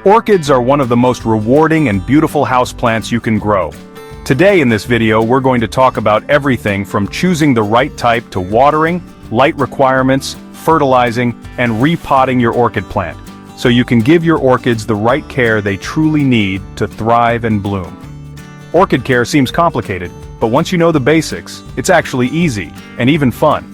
Orchids are one of the most rewarding and beautiful houseplants you can grow. Today in this video we're going to talk about everything from choosing the right type to watering, light requirements, fertilizing, and repotting your orchid plant, so you can give your orchids the right care they truly need to thrive and bloom. Orchid care seems complicated, but once you know the basics, it's actually easy, and even fun.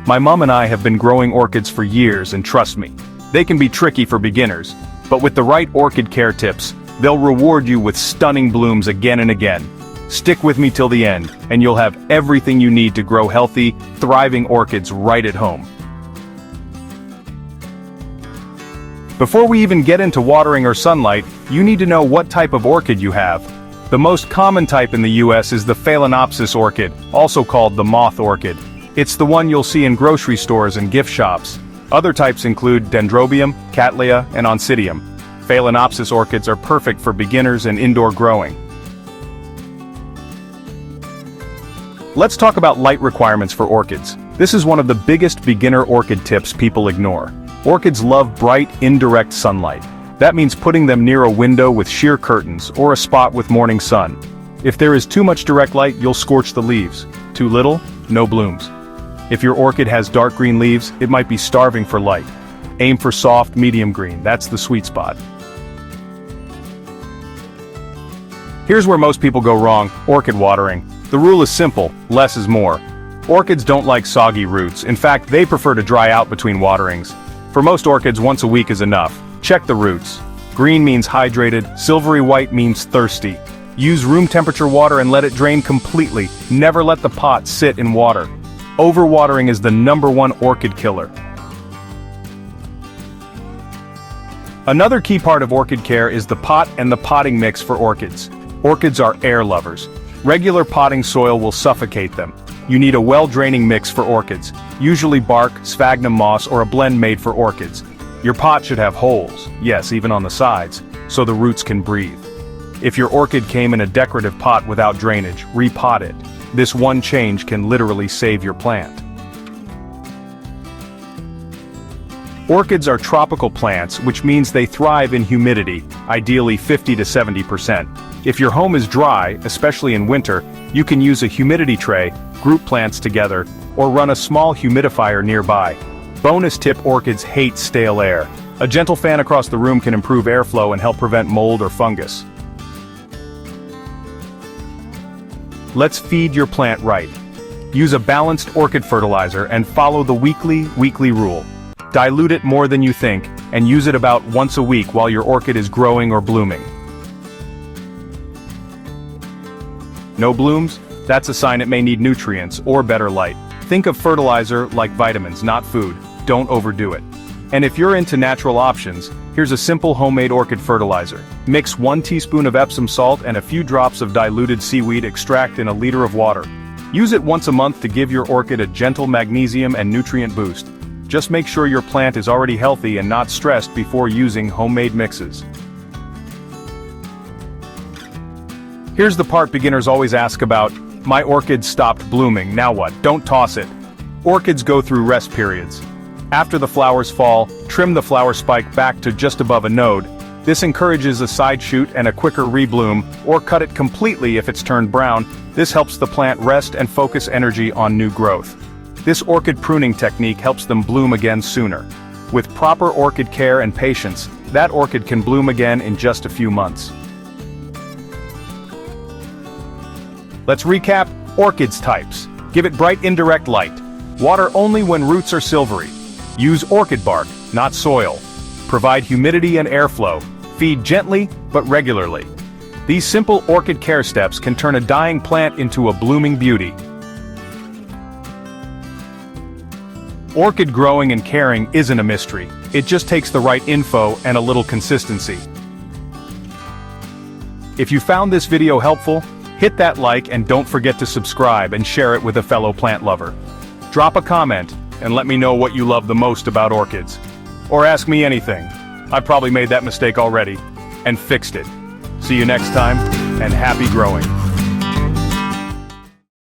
My mom and I have been growing orchids for years, and trust me, they can be tricky for beginners, but with the right orchid care tips, they'll reward you with stunning blooms again and again. Stick with me till the end, and you'll have everything you need to grow healthy, thriving orchids right at home. Before we even get into watering or sunlight, you need to know what type of orchid you have. The most common type in the US is the Phalaenopsis orchid, also called the moth orchid. It's the one you'll see in grocery stores and gift shops. Other types include Dendrobium, Cattleya, and Oncidium. Phalaenopsis orchids are perfect for beginners and indoor growing. Let's talk about light requirements for orchids. This is one of the biggest beginner orchid tips people ignore. Orchids love bright, indirect sunlight. That means putting them near a window with sheer curtains or a spot with morning sun. If there is too much direct light, you'll scorch the leaves. Too little, no blooms. If your orchid has dark green leaves, it might be starving for light. Aim for soft, medium green, that's the sweet spot. Here's where most people go wrong: orchid watering. The rule is simple: less is more. Orchids don't like soggy roots. In fact, they prefer to dry out between waterings. For most orchids, once a week is enough. Check the roots. Green means hydrated, silvery white means thirsty. Use room temperature water and let it drain completely. Never let the pot sit in water. Overwatering is the #1 orchid killer. Another key part of orchid care is the pot and the potting mix for orchids. Orchids are air lovers. Regular potting soil will suffocate them. You need a well-draining mix for orchids, usually bark, sphagnum moss, or a blend made for orchids. Your pot should have holes, yes, even on the sides, so the roots can breathe. If your orchid came in a decorative pot without drainage, repot it. This one change can literally save your plant. Orchids are tropical plants, which means they thrive in humidity, ideally 50 to 70%. If your home is dry, especially in winter, you can use a humidity tray, group plants together, or run a small humidifier nearby. Bonus tip: orchids hate stale air. A gentle fan across the room can improve airflow and help prevent mold or fungus. Let's feed your plant right. Use a balanced orchid fertilizer and follow the weekly rule. Dilute it more than you think, and use it about once a week while your orchid is growing or blooming. No blooms? That's a sign it may need nutrients or better light. Think of fertilizer like vitamins, not food. Don't overdo it. And if you're into natural options, here's a simple homemade orchid fertilizer. Mix 1 teaspoon of Epsom salt and a few drops of diluted seaweed extract in a liter of water. Use it once a month to give your orchid a gentle magnesium and nutrient boost. Just make sure your plant is already healthy and not stressed before using homemade mixes. Here's the part beginners always ask about: my orchid stopped blooming, now what? Don't toss it. Orchids go through rest periods. After the flowers fall, trim the flower spike back to just above a node. This encourages a side shoot and a quicker rebloom, or cut it completely if it's turned brown. This helps the plant rest and focus energy on new growth. This orchid pruning technique helps them bloom again sooner. With proper orchid care and patience, that orchid can bloom again in just a few months. Let's recap: orchids types. Give it bright indirect light. Water only when roots are silvery. Use orchid bark, not soil. Provide humidity and airflow. Feed gently, but regularly. These simple orchid care steps can turn a dying plant into a blooming beauty. Orchid growing and caring isn't a mystery. It just takes the right info and a little consistency. If you found this video helpful, hit that like and don't forget to subscribe and share it with a fellow plant lover. Drop a comment and let me know what you love the most about orchids. Or ask me anything. I've probably made that mistake already and fixed it. See you next time, and happy growing.